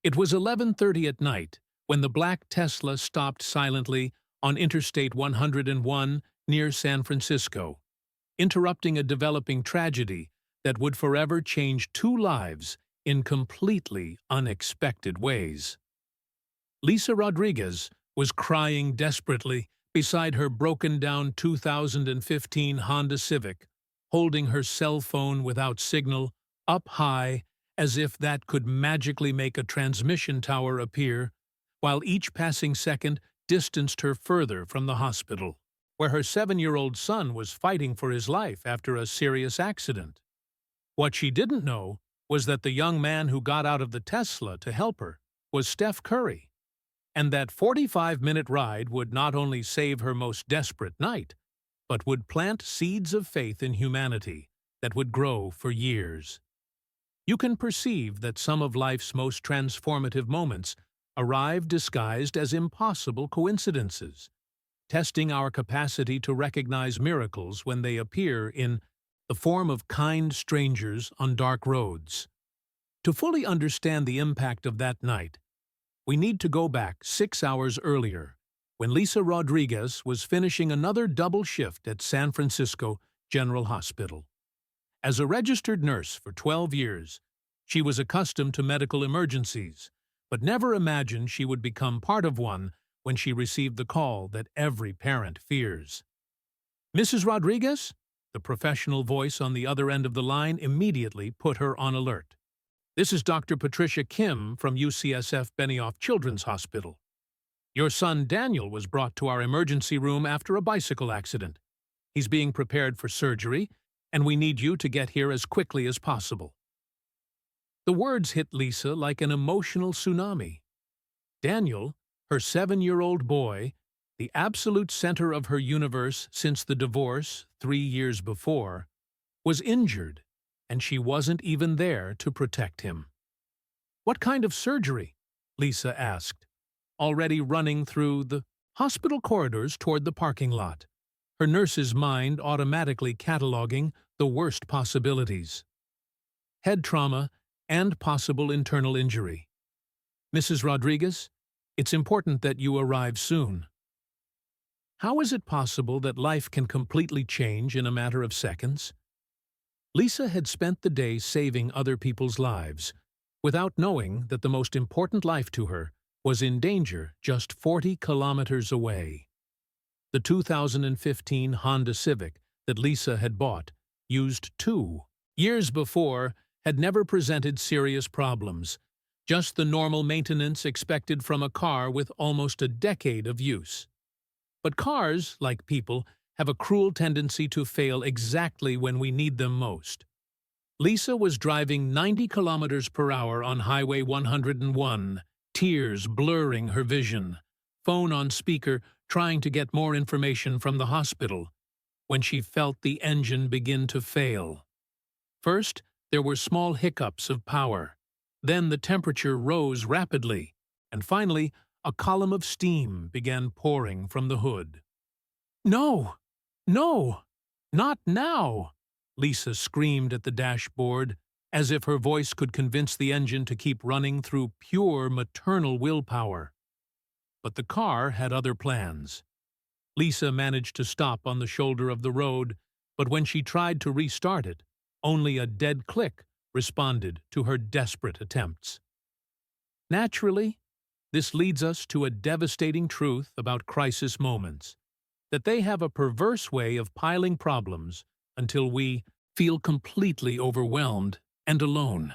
It was 11:30 at night when the black Tesla stopped silently on Interstate 101 near San Francisco, interrupting a developing tragedy that would forever change two lives in completely unexpected ways. Lisa Rodriguez was crying desperately beside her broken-down 2015 Honda Civic, holding her cell phone without signal, up high, as if that could magically make a transmission tower appear, while each passing second distanced her further from the hospital, where her 7-year-old son was fighting for his life after a serious accident. What she didn't know was that the young man who got out of the Tesla to help her was Steph Curry, and that 45-minute ride would not only save her most desperate night, but would plant seeds of faith in humanity that would grow for years. You can perceive that some of life's most transformative moments arrive disguised as impossible coincidences, testing our capacity to recognize miracles when they appear in the form of kind strangers on dark roads. To fully understand the impact of that night, we need to go back 6 hours earlier, when Lisa Rodriguez was finishing another double shift at San Francisco General Hospital. As a registered nurse for 12 years, she was accustomed to medical emergencies, but never imagined she would become part of one when she received the call that every parent fears. "Mrs. Rodriguez?" The professional voice on the other end of the line immediately put her on alert. "This is Dr. Patricia Kim from UCSF Benioff Children's Hospital. Your son Daniel was brought to our emergency room after a bicycle accident. He's being prepared for surgery, and we need you to get here as quickly as possible." The words hit Lisa like an emotional tsunami. Daniel, her 7-year-old boy, the absolute center of her universe since the divorce 3 years before, was injured, and she wasn't even there to protect him. "What kind of surgery?" Lisa asked, already running through the hospital corridors toward the parking lot, her nurse's mind automatically cataloging the worst possibilities. Head trauma and possible internal injury. "Mrs. Rodriguez, it's important that you arrive soon." How is it possible that life can completely change in a matter of seconds? Lisa had spent the day saving other people's lives, without knowing that the most important life to her was in danger just 40 kilometers away. The 2015 Honda Civic that Lisa had bought, used 2 years before, had never presented serious problems, just the normal maintenance expected from a car with almost a decade of use. But cars, like people, have a cruel tendency to fail exactly when we need them most. Lisa was driving 90 kilometers per hour on Highway 101, tears blurring her vision, phone on speaker trying to get more information from the hospital, when she felt the engine begin to fail. First, there were small hiccups of power. Then the temperature rose rapidly, and finally, a column of steam began pouring from the hood. "No! No! Not now!" Lisa screamed at the dashboard, as if her voice could convince the engine to keep running through pure maternal willpower. But the car had other plans. Lisa managed to stop on the shoulder of the road, but when she tried to restart it, only a dead click responded to her desperate attempts. Naturally, this leads us to a devastating truth about crisis moments, that they have a perverse way of piling problems until we feel completely overwhelmed and alone.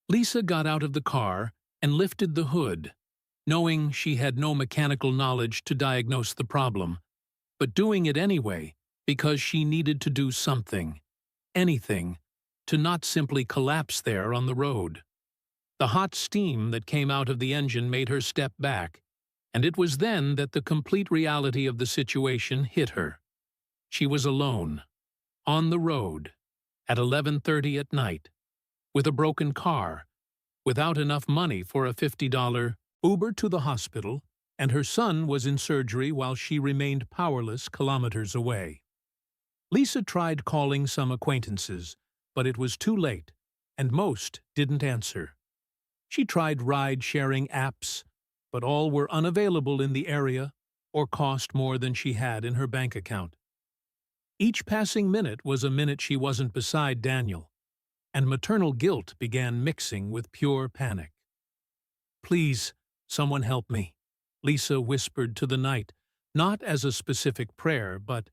Lisa got out of the car and lifted the hood, knowing she had no mechanical knowledge to diagnose the problem, but doing it anyway because she needed to do something, anything, to not simply collapse there on the road. The hot steam that came out of the engine made her step back, and it was then that the complete reality of the situation hit her. She was alone, on the road, at 11:30 at night, with a broken car, without enough money for a $50 Uber to the hospital, and her son was in surgery while she remained powerless kilometers away. Lisa tried calling some acquaintances, but it was too late, and most didn't answer. She tried ride-sharing apps, but all were unavailable in the area or cost more than she had in her bank account. Each passing minute was a minute she wasn't beside Daniel, and maternal guilt began mixing with pure panic. "Please, someone help me," Lisa whispered to the night, not as a specific prayer, but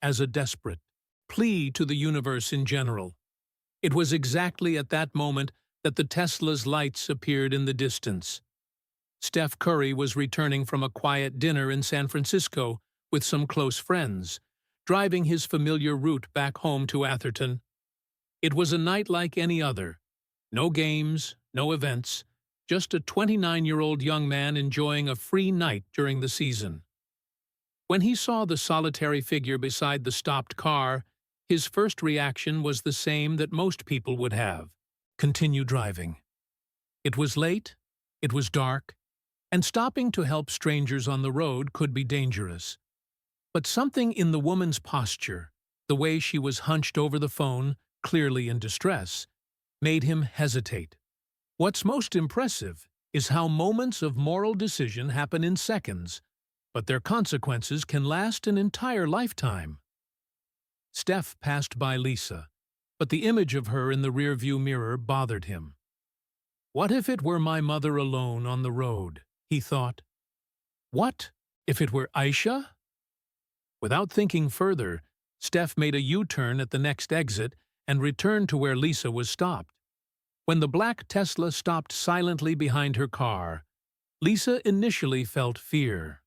as a desperate plea to the universe in general. It was exactly at that moment that the Tesla's lights appeared in the distance. Steph Curry was returning from a quiet dinner in San Francisco with some close friends, driving his familiar route back home to Atherton. It was a night like any other. No games, no events, just a 29-year-old young man enjoying a free night during the season. When he saw the solitary figure beside the stopped car, his first reaction was the same that most people would have: continue driving. It was late, it was dark, and stopping to help strangers on the road could be dangerous. But something in the woman's posture, the way she was hunched over the phone, clearly in distress, made him hesitate. What's most impressive is how moments of moral decision happen in seconds, but their consequences can last an entire lifetime. Steph passed by Lisa, but the image of her in the rearview mirror bothered him. What if it were my mother alone on the road, he thought. What if it were Aisha? Without thinking further, Steph made a U-turn at the next exit and returned to where Lisa was stopped. When the black Tesla stopped silently behind her car, Lisa initially felt fear.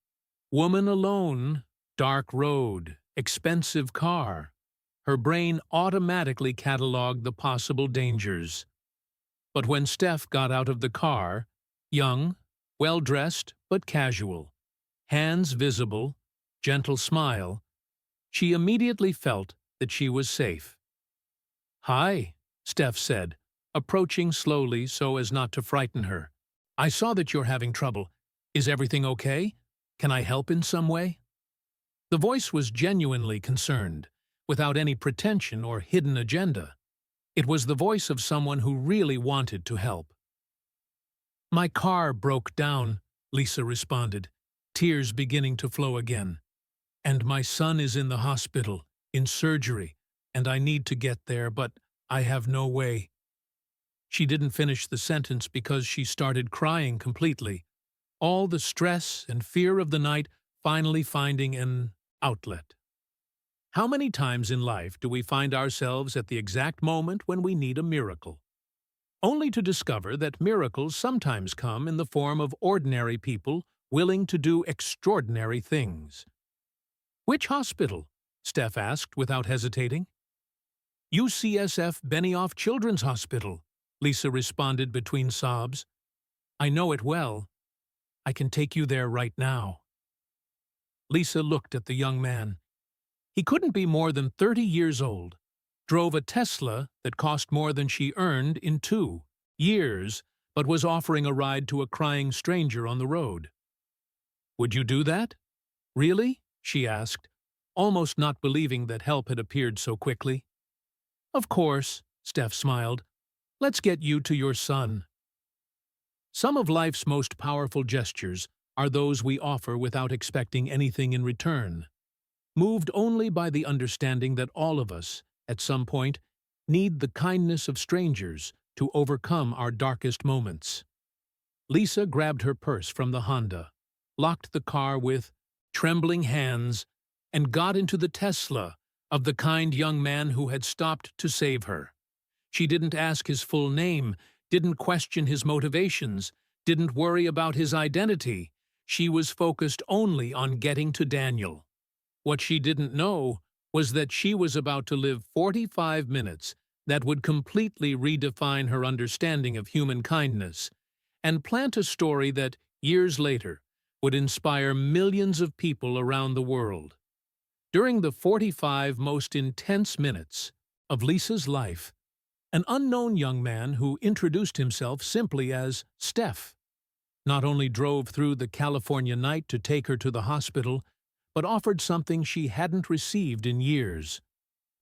Woman alone, dark road, expensive car. Her brain automatically catalogued the possible dangers. But when Steph got out of the car, young, well-dressed but casual, hands visible, gentle smile, she immediately felt that she was safe. "Hi," Steph said, approaching slowly so as not to frighten her. "I saw that you're having trouble. Is everything okay? Can I help in some way?" The voice was genuinely concerned, without any pretension or hidden agenda. It was the voice of someone who really wanted to help. "My car broke down," Lisa responded, tears beginning to flow again. "And my son is in the hospital, in surgery, and I need to get there, but I have no way." She didn't finish the sentence because she started crying completely, all the stress and fear of the night finally finding an outlet. How many times in life do we find ourselves at the exact moment when we need a miracle, only to discover that miracles sometimes come in the form of ordinary people willing to do extraordinary things? "Which hospital?" Steph asked without hesitating. "UCSF Benioff Children's Hospital," Lisa responded between sobs. "I know it well. I can take you there right now." Lisa looked at the young man. He couldn't be more than 30 years old, drove a Tesla that cost more than she earned in 2 years, but was offering a ride to a crying stranger on the road. "Would you do that? Really?" she asked, almost not believing that help had appeared so quickly. "Of course," Steph smiled. "Let's get you to your son." Some of life's most powerful gestures are those we offer without expecting anything in return, moved only by the understanding that all of us, at some point, need the kindness of strangers to overcome our darkest moments. Lisa grabbed her purse from the Honda, locked the car with trembling hands, and got into the Tesla of the kind young man who had stopped to save her. She didn't ask his full name, didn't question his motivations, didn't worry about his identity. She was focused only on getting to Daniel. What she didn't know was that she was about to live 45 minutes that would completely redefine her understanding of human kindness and plant a story that, years later, would inspire millions of people around the world. During the 45 most intense minutes of Lisa's life, an unknown young man who introduced himself simply as Steph not only drove through the California night to take her to the hospital, but offered something she hadn't received in years: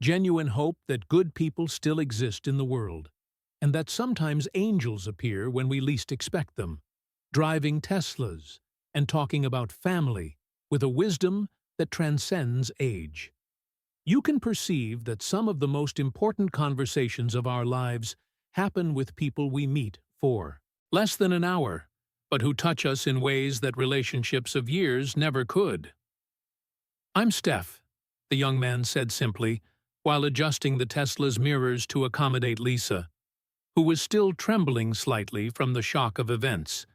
genuine hope that good people still exist in the world. and that sometimes angels appear when we least expect them, driving Teslas and talking about family with a wisdom that transcends age. You can perceive that some of the most important conversations of our lives happen with people we meet for less than an hour, but who touch us in ways that relationships of years never could. "I'm Steph," the young man said simply, while adjusting the Tesla's mirrors to accommodate Lisa, who was still trembling slightly from the shock of events.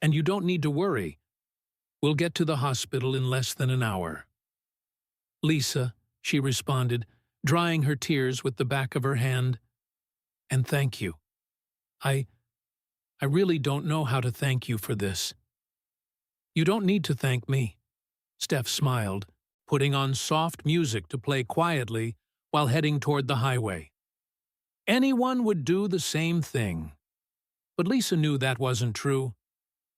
"And you don't need to worry. We'll get to the hospital in less than an hour." "Lisa," she responded, drying her tears with the back of her hand. "And thank you. I really don't know how to thank you for this." "You don't need to thank me," Steph smiled, putting on soft music to play quietly while heading toward the highway. Anyone would do the same thing. But Lisa knew that wasn't true.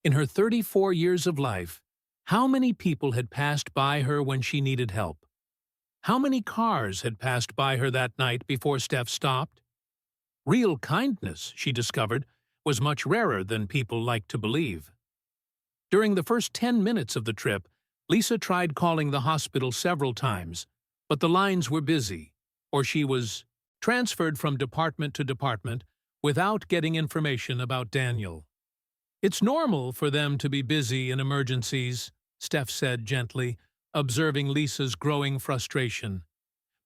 In her 34 years of life, how many people had passed by her when she needed help? How many cars had passed by her that night before Steph stopped? Real kindness, she discovered, was much rarer than people liked to believe. During the first 10 minutes of the trip, Lisa tried calling the hospital several times, but the lines were busy, or she was transferred from department to department without getting information about Daniel. "It's normal for them to be busy in emergencies," Steph said gently, observing Lisa's growing frustration.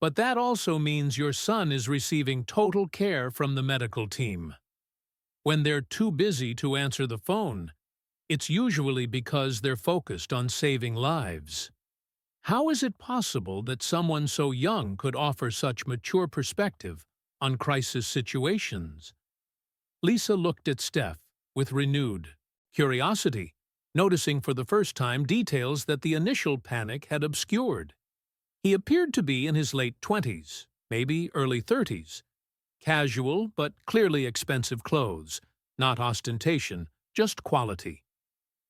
"But that also means your son is receiving total care from the medical team. When they're too busy to answer the phone, it's usually because they're focused on saving lives." How is it possible that someone so young could offer such mature perspective on crisis situations? Lisa looked at Steph with renewed curiosity, noticing for the first time details that the initial panic had obscured. He appeared to be in his late 20s, maybe early 30s. Casual but clearly expensive clothes, not ostentation, just quality.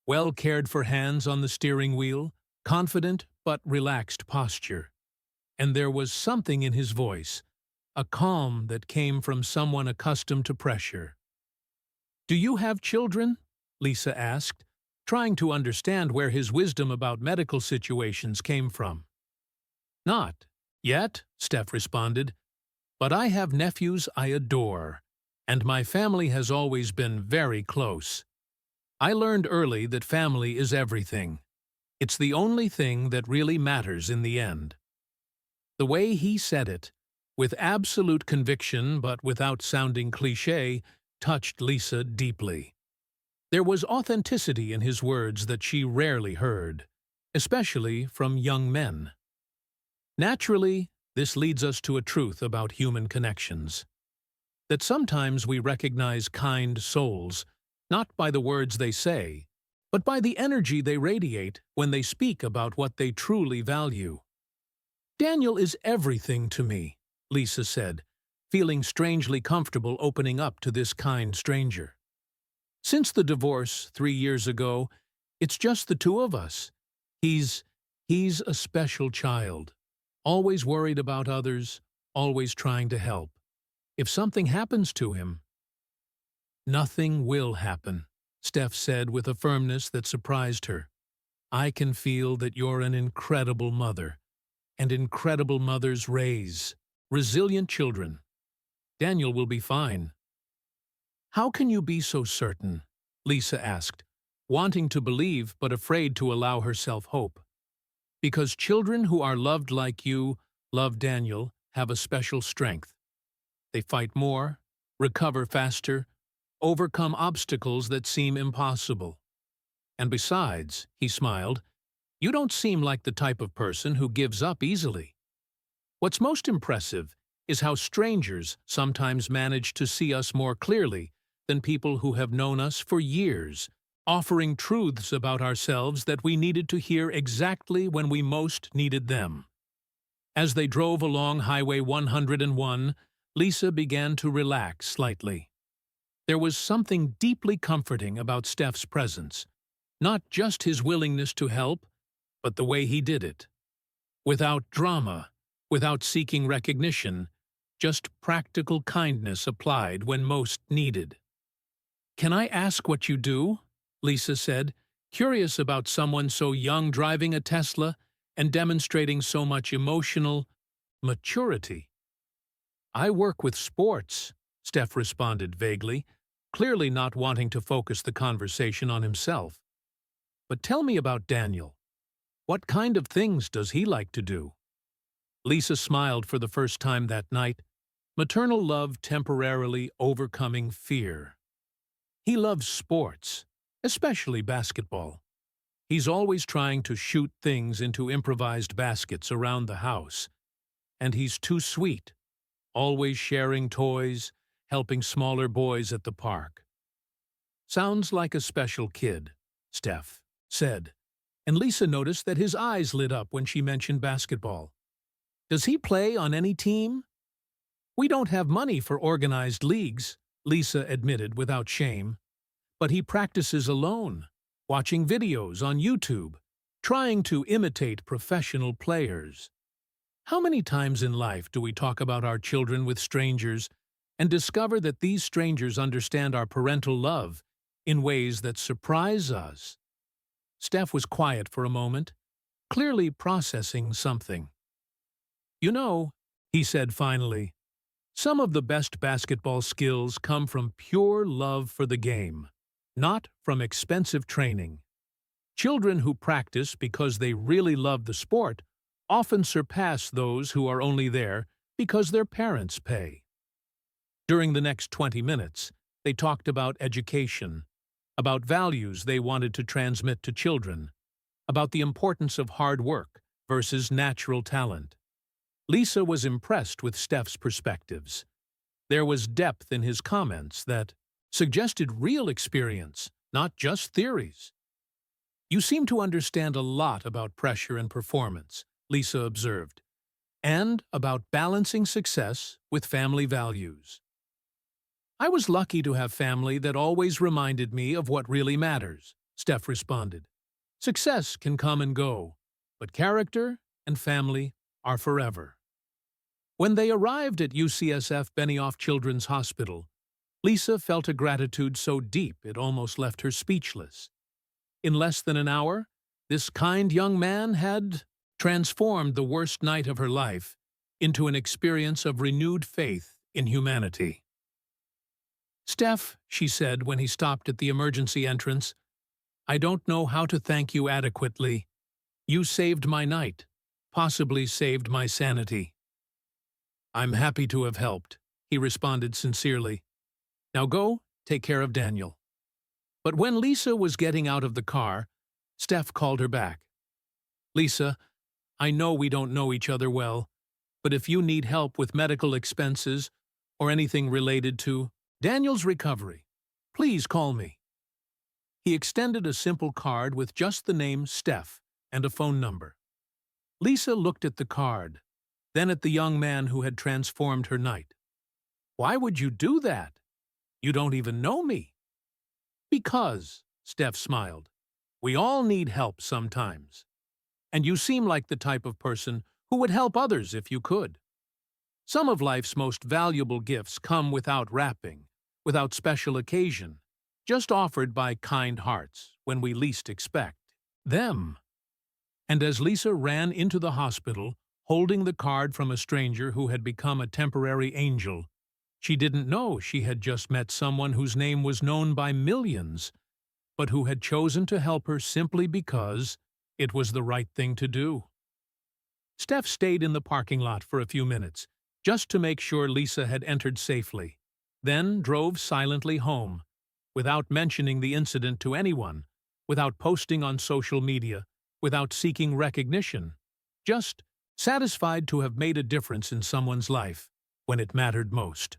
Well cared for hands on the steering wheel, confident but relaxed posture. And there was something in his voice, a calm that came from someone accustomed to pressure. "Do you have children?" Lisa asked, trying to understand where his wisdom about medical situations came from. "Not yet," Steph responded, "but I have nephews I adore, and my family has always been very close. I learned early that family is everything. It's the only thing that really matters in the end." The way he said it, with absolute conviction but without sounding cliché, touched Lisa deeply. There was authenticity in his words that she rarely heard, especially from young men. Naturally, this leads us to a truth about human connections. That sometimes we recognize kind souls, not by the words they say, but by the energy they radiate when they speak about what they truly value. "Daniel is everything to me," Lisa said, feeling strangely comfortable opening up to this kind stranger. "Since the divorce 3 years ago, it's just the two of us. He's a special child, always worried about others, always trying to help. If something happens to him—" "Nothing will happen," Steph said with a firmness that surprised her. "I can feel that you're an incredible mother, and incredible mothers raise resilient children. Daniel will be fine." "How can you be so certain?" Lisa asked, wanting to believe but afraid to allow herself hope. "Because children who are loved like you, love Daniel, have a special strength. They fight more, recover faster, overcome obstacles that seem impossible. And besides," he smiled, "you don't seem like the type of person who gives up easily. What's most impressive is how strangers sometimes manage to see us more clearly than people who have known us for years, offering truths about ourselves that we needed to hear exactly when we most needed them." As they drove along Highway 101, Lisa began to relax slightly. There was something deeply comforting about Steph's presence, not just his willingness to help, but the way he did it. Without drama, without seeking recognition, just practical kindness applied when most needed. "Can I ask what you do?" Lisa said, curious about someone so young driving a Tesla and demonstrating so much emotional maturity. "I work with sports," Steph responded vaguely, clearly not wanting to focus the conversation on himself. "But tell me about Daniel. What kind of things does he like to do?" Lisa smiled for the first time that night, maternal love temporarily overcoming fear. "He loves sports, especially basketball. He's always trying to shoot things into improvised baskets around the house. And he's too sweet, always sharing toys, helping smaller boys at the park." "Sounds like a special kid," Steph said, and Lisa noticed that his eyes lit up when she mentioned basketball. "Does he play on any team?" "We don't have money for organized leagues," Lisa admitted without shame. "But he practices alone, watching videos on YouTube, trying to imitate professional players." How many times in life do we talk about our children with strangers and discover that these strangers understand our parental love in ways that surprise us? Steph was quiet for a moment, clearly processing something. "You know," he said finally, "some of the best basketball skills come from pure love for the game, not from expensive training. Children who practice because they really love the sport often surpass those who are only there because their parents pay." During the next 20 minutes, they talked about education, about values they wanted to transmit to children, about the importance of hard work versus natural talent. Lisa was impressed with Steph's perspectives. There was depth in his comments that suggested real experience, not just theories. "You seem to understand a lot about pressure and performance," Lisa observed, "and about balancing success with family values." "I was lucky to have family that always reminded me of what really matters," Steph responded. "Success can come and go, but character and family are forever." When they arrived at UCSF Benioff Children's Hospital, Lisa felt a gratitude so deep it almost left her speechless. In less than an hour, this kind young man had transformed the worst night of her life into an experience of renewed faith in humanity. "Steph," she said when he stopped at the emergency entrance, "I don't know how to thank you adequately. You saved my night, possibly saved my sanity." "I'm happy to have helped," he responded sincerely. "Now go, take care of Daniel." But when Lisa was getting out of the car, Steph called her back. "Lisa, I know we don't know each other well, but if you need help with medical expenses or anything related to Daniel's recovery, please call me." He extended a simple card with just the name Steph and a phone number. Lisa looked at the card, then at the young man who had transformed her night. "Why would you do that? You don't even know me." "Because," Steph smiled, "we all need help sometimes. And you seem like the type of person who would help others if you could. Some of life's most valuable gifts come without wrapping, without special occasion, just offered by kind hearts when we least expect them." And as Lisa ran into the hospital, holding the card from a stranger who had become a temporary angel, she didn't know she had just met someone whose name was known by millions, but who had chosen to help her simply because it was the right thing to do. Steph stayed in the parking lot for a few minutes, just to make sure Lisa had entered safely, then drove silently home, without mentioning the incident to anyone, without posting on social media, without seeking recognition, just satisfied to have made a difference in someone's life when it mattered most.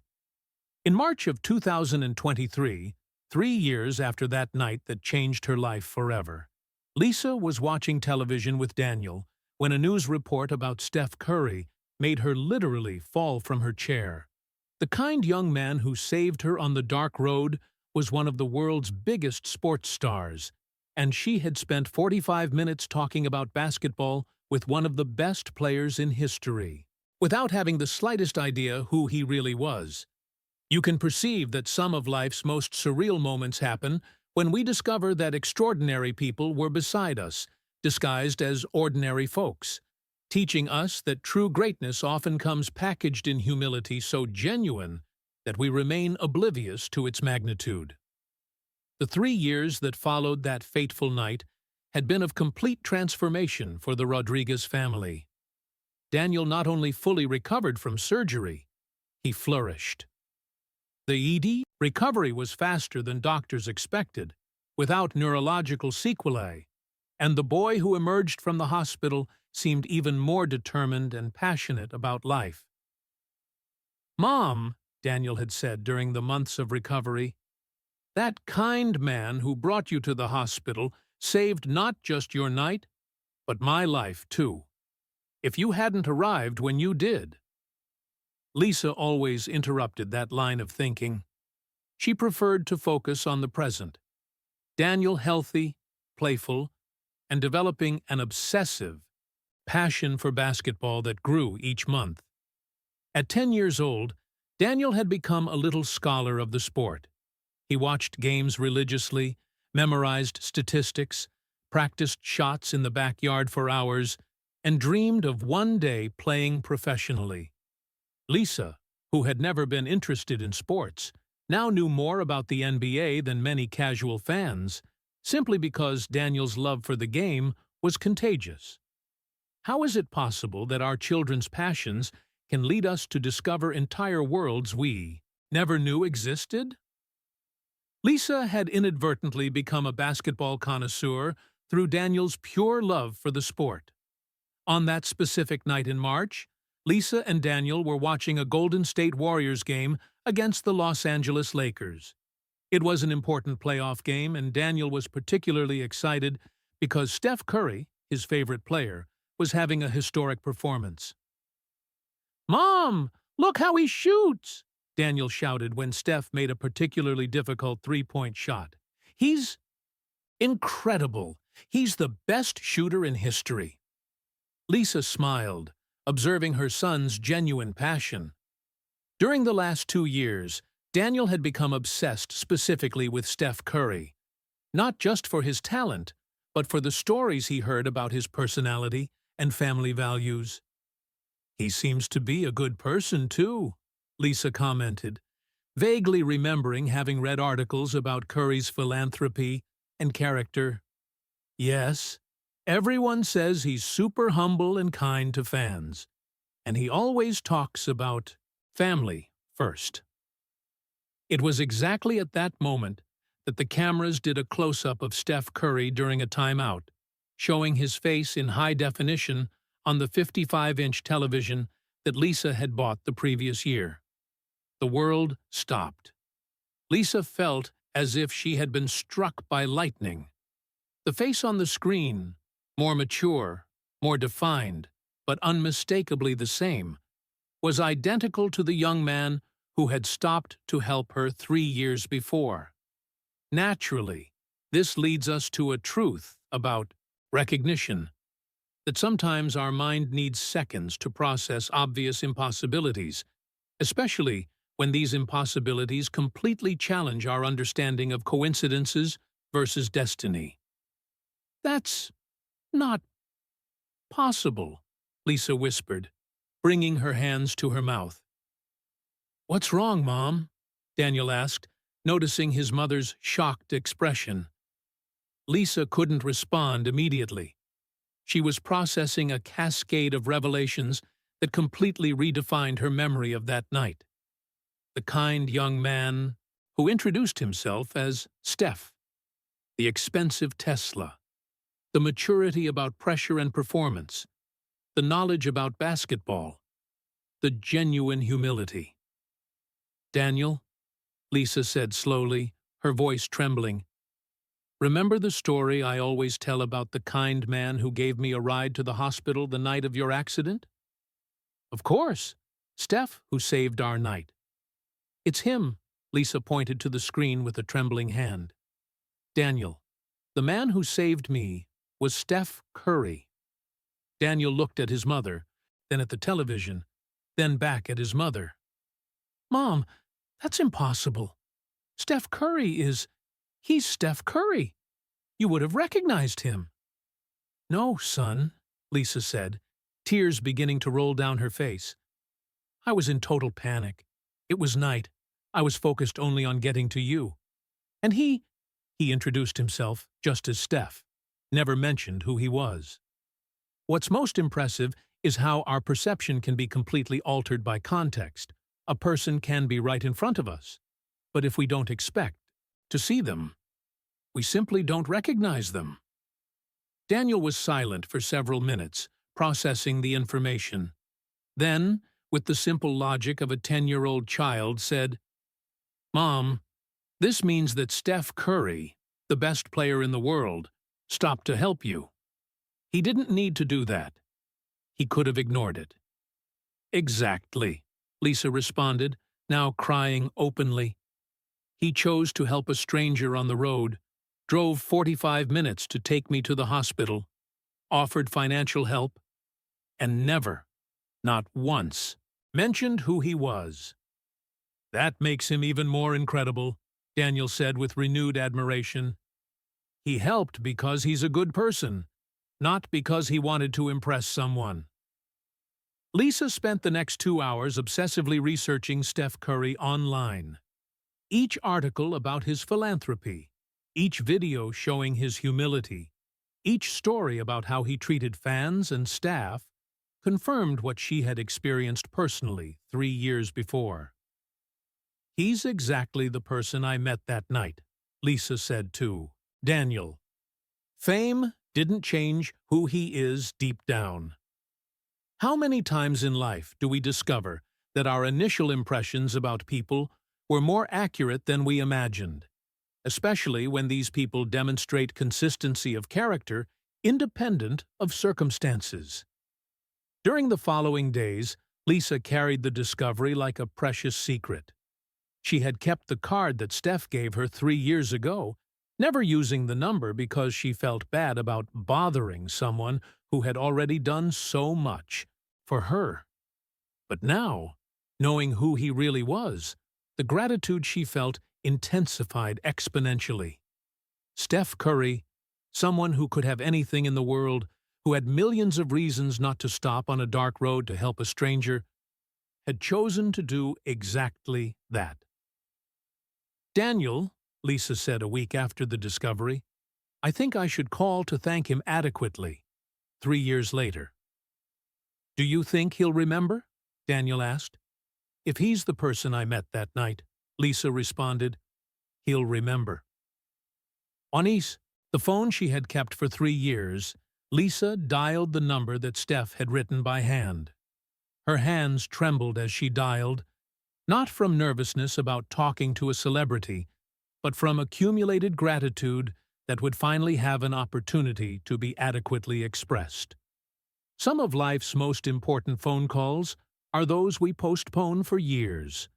In March of 2023, 3 years after that night that changed her life forever, Lisa was watching television with Daniel when a news report about Steph Curry made her literally fall from her chair. The kind young man who saved her on the dark road was one of the world's biggest sports stars, and she had spent 45 minutes talking about basketball with one of the best players in history. without having the slightest idea who he really was. You can perceive that some of life's most surreal moments happen when we discover that extraordinary people were beside us, disguised as ordinary folks, teaching us that true greatness often comes packaged in humility so genuine that we remain oblivious to its magnitude. The 3 years that followed that fateful night had been of complete transformation for the Rodriguez family. Daniel not only fully recovered from surgery, he flourished. The ED recovery was faster than doctors expected, without neurological sequelae, and the boy who emerged from the hospital seemed even more determined and passionate about life. "Mom," Daniel had said during the months of recovery, "that kind man who brought you to the hospital saved not just your night, but my life too. If you hadn't arrived when you did." Lisa always interrupted that line of thinking. She preferred to focus on the present. Daniel healthy, playful, and developing an obsessive passion for basketball that grew each month. At 10 years old, Daniel had become a little scholar of the sport. He watched games religiously, memorized statistics, practiced shots in the backyard for hours, and dreamed of one day playing professionally. Lisa, who had never been interested in sports, now knew more about the NBA than many casual fans, simply because Daniel's love for the game was contagious. How is it possible that our children's passions can lead us to discover entire worlds we never knew existed? Lisa had inadvertently become a basketball connoisseur through Daniel's pure love for the sport. On that specific night in March, Lisa and Daniel were watching a Golden State Warriors game against the Los Angeles Lakers. It was an important playoff game, and Daniel was particularly excited because Steph Curry, his favorite player, was having a historic performance. "Mom, look how he shoots!" Daniel shouted when Steph made a particularly difficult three-point shot. "He's incredible. He's the best shooter in history." Lisa smiled, observing her son's genuine passion. During the last 2 years, Daniel had become obsessed specifically with Steph Curry, not just for his talent, but for the stories he heard about his personality and family values. "He seems to be a good person, too," Lisa commented, vaguely remembering having read articles about Curry's philanthropy and character. "Yes, everyone says he's super humble and kind to fans, and he always talks about family first." It was exactly at that moment that the cameras did a close-up of Steph Curry during a timeout, showing his face in high definition on the 55-inch television that Lisa had bought the previous year. The world stopped. Lisa felt as if she had been struck by lightning. The face on the screen, more mature, more defined, but unmistakably the same, was identical to the young man who had stopped to help her 3 years before. Naturally, this leads us to a truth about recognition, that sometimes our mind needs seconds to process obvious impossibilities, especially when these impossibilities completely challenge our understanding of coincidences versus destiny. "That's not possible," Lisa whispered, bringing her hands to her mouth. "What's wrong, Mom?" Daniel asked, noticing his mother's shocked expression. Lisa couldn't respond immediately. She was processing a cascade of revelations that completely redefined her memory of that night. The kind young man who introduced himself as Steph, the expensive Tesla, the maturity about pressure and performance, the knowledge about basketball, the genuine humility. "Daniel," Lisa said slowly, her voice trembling, "remember the story I always tell about the kind man who gave me a ride to the hospital the night of your accident?" "Of course, Steph who saved our night." "It's him," Lisa pointed to the screen with a trembling hand. "Daniel, the man who saved me was Steph Curry." Daniel looked at his mother, then at the television, then back at his mother. "Mom, that's impossible. Steph Curry he's Steph Curry. You would have recognized him." "No, son," Lisa said, tears beginning to roll down her face. "I was in total panic. It was night. I was focused only on getting to you. And he introduced himself just as Steph, never mentioned who he was." What's most impressive is how our perception can be completely altered by context. A person can be right in front of us, but if we don't expect to see them, we simply don't recognize them. Daniel was silent for several minutes, processing the information. Then, with the simple logic of a 10-year-old child, said, "Mom, this means that Steph Curry, the best player in the world, stopped to help you. He didn't need to do that. He could have ignored it." "Exactly," Lisa responded, now crying openly. "He chose to help a stranger on the road, drove 45 minutes to take me to the hospital, offered financial help, and never, not once, mentioned who he was." "That makes him even more incredible," Daniel said with renewed admiration. "He helped because he's a good person, not because he wanted to impress someone." Lisa spent the next 2 hours obsessively researching Steph Curry online. Each article about his philanthropy, each video showing his humility, each story about how he treated fans and staff confirmed what she had experienced personally 3 years before. "He's exactly the person I met that night," Lisa said to Daniel. "Fame didn't change who he is deep down." How many times in life do we discover that our initial impressions about people were more accurate than we imagined, especially when these people demonstrate consistency of character independent of circumstances? During the following days, Lisa carried the discovery like a precious secret. She had kept the card that Steph gave her 3 years ago, never using the number because she felt bad about bothering someone who had already done so much for her. But now, knowing who he really was, the gratitude she felt intensified exponentially. Steph Curry, someone who could have anything in the world, who had millions of reasons not to stop on a dark road to help a stranger, had chosen to do exactly that. "Daniel," Lisa said a week after the discovery, "I think I should call to thank him adequately." 3 years later. "Do you think he'll remember?" Daniel asked. "If he's the person I met that night," Lisa responded, "he'll remember." On the phone she had kept for 3 years, Lisa dialed the number that Steph had written by hand. Her hands trembled as she dialed, not from nervousness about talking to a celebrity, but from accumulated gratitude that would finally have an opportunity to be adequately expressed. Some of life's most important phone calls are those we postpone for years,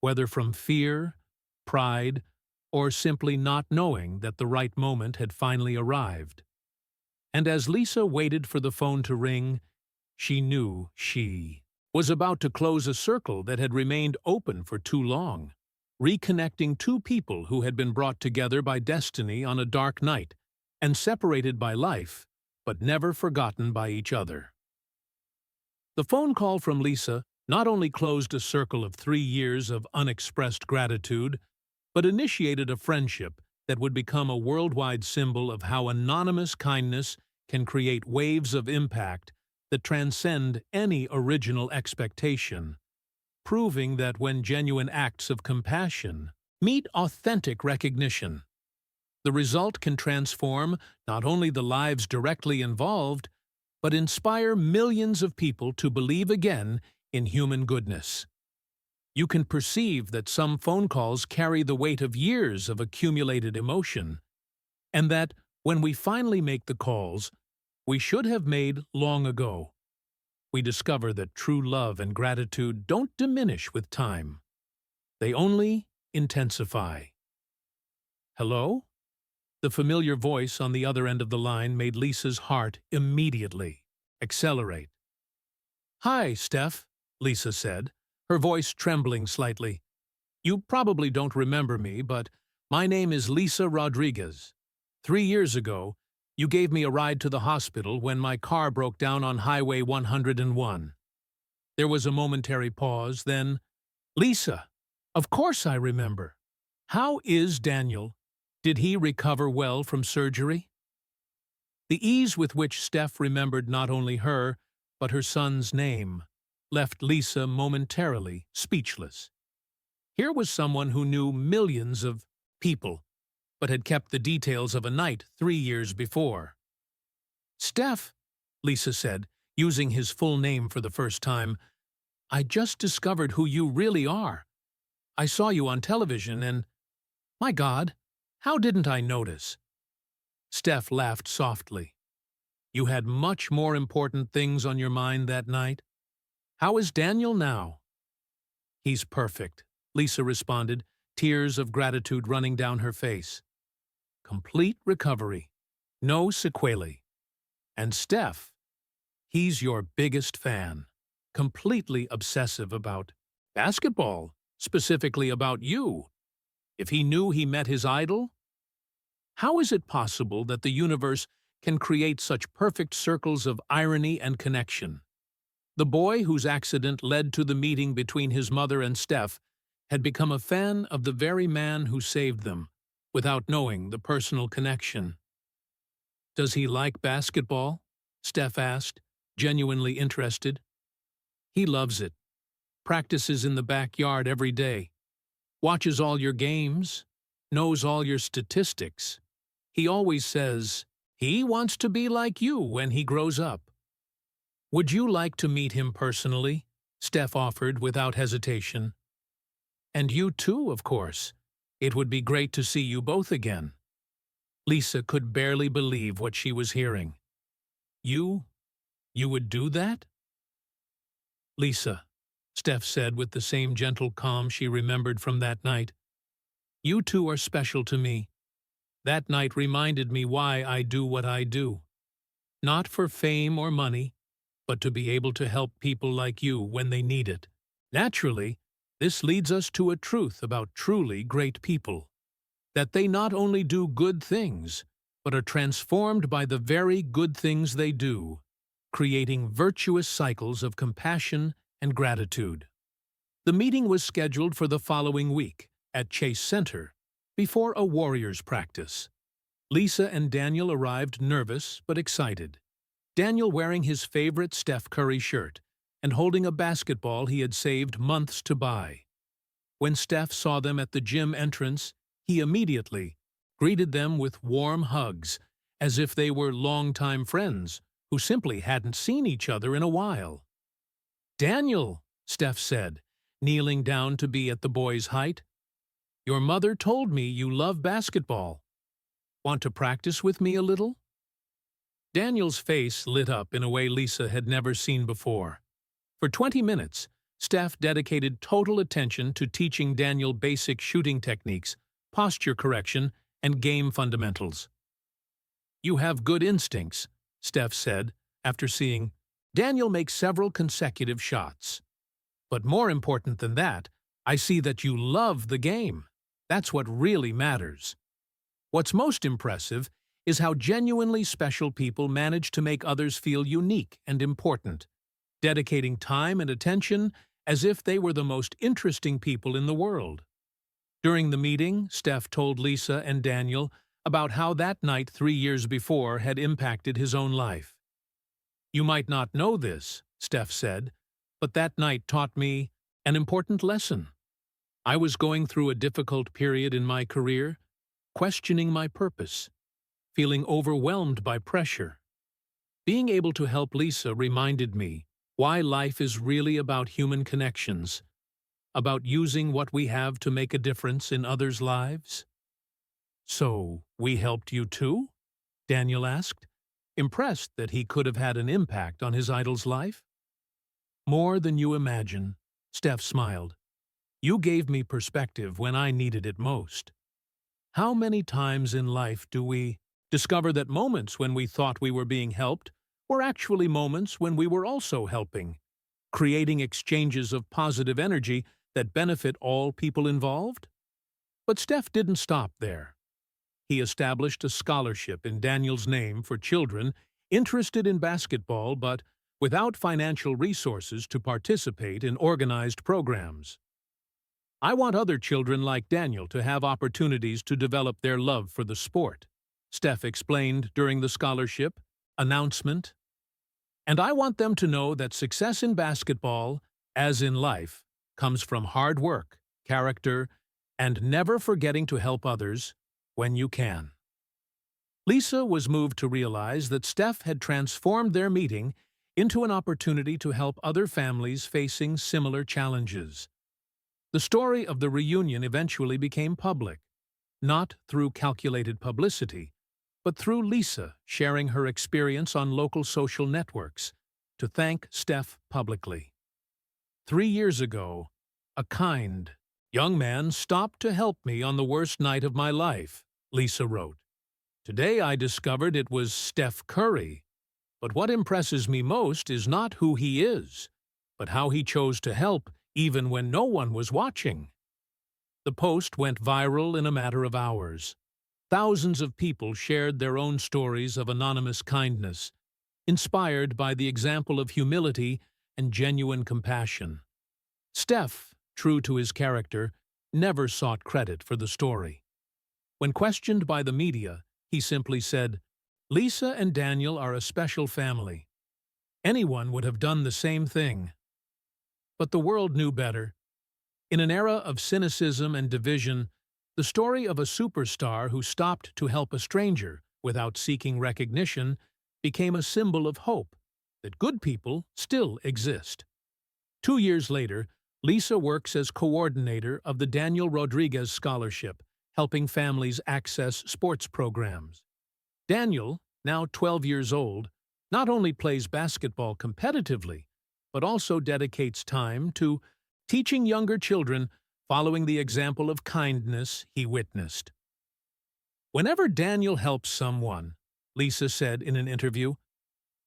whether from fear, pride, or simply not knowing that the right moment had finally arrived. And as Lisa waited for the phone to ring, she knew she was about to close a circle that had remained open for too long, reconnecting two people who had been brought together by destiny on a dark night and separated by life, but never forgotten by each other. The phone call from Lisa not only closed a circle of 3 years of unexpressed gratitude, but initiated a friendship that would become a worldwide symbol of how anonymous kindness can create waves of impact that transcend any original expectation, proving that when genuine acts of compassion meet authentic recognition, the result can transform not only the lives directly involved, but inspire millions of people to believe again in human goodness. You can perceive that some phone calls carry the weight of years of accumulated emotion, and that when we finally make the calls we should have made long ago, we discover that true love and gratitude don't diminish with time. They only intensify. "Hello?" The familiar voice on the other end of the line made Lisa's heart immediately accelerate. "Hi, Steph. Lisa said, her voice trembling slightly. "You probably don't remember me, but my name is Lisa Rodriguez. 3 years ago, you gave me a ride to the hospital when my car broke down on Highway 101. There was a momentary pause, then, "Lisa, of course I remember. How is Daniel? Did he recover well from surgery?" The ease with which Steph remembered not only her, but her son's name, left Lisa momentarily speechless. Here was someone who knew millions of people, but had kept the details of a night 3 years before. "Steph," Lisa said, using his full name for the first time, "I just discovered who you really are. I saw you on television and, my God, how didn't I notice?" Steph laughed softly. "You had much more important things on your mind that night. How is Daniel now?" "He's perfect," Lisa responded, tears of gratitude running down her face. "Complete recovery. No sequelae. And Steph, he's your biggest fan. Completely obsessive about basketball, specifically about you. If he knew he met his idol? How is it possible that the universe can create such perfect circles of irony and connection?" The boy whose accident led to the meeting between his mother and Steph had become a fan of the very man who saved them, without knowing the personal connection. "Does he like basketball?" Steph asked, genuinely interested. "He loves it. Practices in the backyard every day. Watches all your games. Knows all your statistics. He always says he wants to be like you when he grows up." "Would you like to meet him personally?" Steph offered without hesitation. "And you too, of course. It would be great to see you both again." Lisa could barely believe what she was hearing. You would do that?" "Lisa," Steph said with the same gentle calm she remembered from that night, "you two are special to me. That night reminded me why I do what I do. Not for fame or money, but to be able to help people like you when they need it. Naturally, this leads us to a truth about truly great people, that they not only do good things, but are transformed by the very good things they do, creating virtuous cycles of compassion and gratitude." The meeting was scheduled for the following week at Chase Center, before a Warriors practice. Lisa and Daniel arrived nervous but excited. Daniel wearing his favorite Steph Curry shirt and holding a basketball he had saved months to buy. When Steph saw them at the gym entrance, he immediately greeted them with warm hugs, as if they were longtime friends who simply hadn't seen each other in a while. "Daniel," Steph said, kneeling down to be at the boy's height, "your mother told me you love basketball. Want to practice with me a little?" Daniel's face lit up in a way Lisa had never seen before. For 20 minutes, Steph dedicated total attention to teaching Daniel basic shooting techniques, posture correction, and game fundamentals. "You have good instincts," Steph said, after seeing Daniel make several consecutive shots. "But more important than that, I see that you love the game. That's what really matters." What's most impressive is how genuinely special people manage to make others feel unique and important, dedicating time and attention as if they were the most interesting people in the world. During the meeting, Steph told Lisa and Daniel about how that night 3 years before had impacted his own life. "You might not know this," Steph said, "but that night taught me an important lesson. I was going through a difficult period in my career, questioning my purpose, feeling overwhelmed by pressure. Being able to help Lisa reminded me why life is really about human connections, about using what we have to make a difference in others' lives." "So, we helped you too?" Daniel asked, impressed that he could have had an impact on his idol's life. "More than you imagine," Steph smiled. "You gave me perspective when I needed it most. How many times in life do we discover that moments when we thought we were being helped were actually moments when we were also helping, creating exchanges of positive energy that benefit all people involved? But Steph didn't stop there. He established a scholarship in Daniel's name for children interested in basketball but without financial resources to participate in organized programs. "I want other children like Daniel to have opportunities to develop their love for the sport," Steph explained during the scholarship announcement. "And I want them to know that success in basketball, as in life, comes from hard work, character, and never forgetting to help others when you can." Lisa was moved to realize that Steph had transformed their meeting into an opportunity to help other families facing similar challenges. The story of the reunion eventually became public, not through calculated publicity, but through Lisa sharing her experience on local social networks to thank Steph publicly. "3 years ago, a kind, young man stopped to help me on the worst night of my life," Lisa wrote. "Today I discovered it was Steph Curry. But what impresses me most is not who he is, but how he chose to help even when no one was watching." The post went viral in a matter of hours. Thousands of people shared their own stories of anonymous kindness, inspired by the example of humility and genuine compassion. Steph, true to his character, never sought credit for the story. When questioned by the media, he simply said, "Lisa and Daniel are a special family. Anyone would have done the same thing." But the world knew better. In an era of cynicism and division, the story of a superstar who stopped to help a stranger without seeking recognition became a symbol of hope that good people still exist. 2 years later, Lisa works as coordinator of the Daniel Rodriguez Scholarship, helping families access sports programs. Daniel, now 12 years old, not only plays basketball competitively, but also dedicates time to teaching younger children, following the example of kindness he witnessed. "Whenever Daniel helps someone," Lisa said in an interview,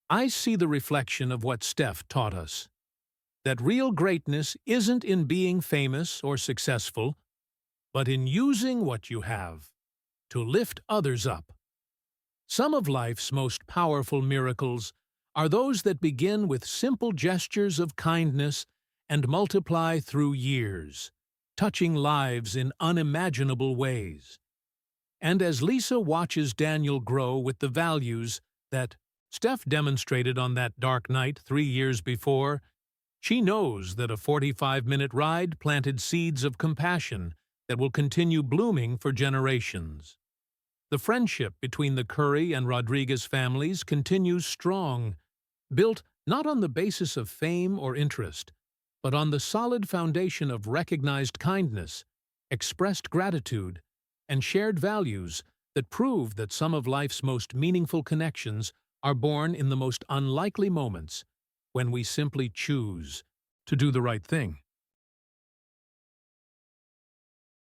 "I see the reflection of what Steph taught us. That real greatness isn't in being famous or successful, but in using what you have to lift others up." Some of life's most powerful miracles are those that begin with simple gestures of kindness and multiply through years, touching lives in unimaginable ways. And as Lisa watches Daniel grow with the values that Steph demonstrated on that dark night 3 years before, she knows that a 45-minute ride planted seeds of compassion that will continue blooming for generations. The friendship between the Curry and Rodriguez families continues strong, built not on the basis of fame or interest, but on the solid foundation of recognized kindness, expressed gratitude, and shared values that prove that some of life's most meaningful connections are born in the most unlikely moments, when we simply choose to do the right thing.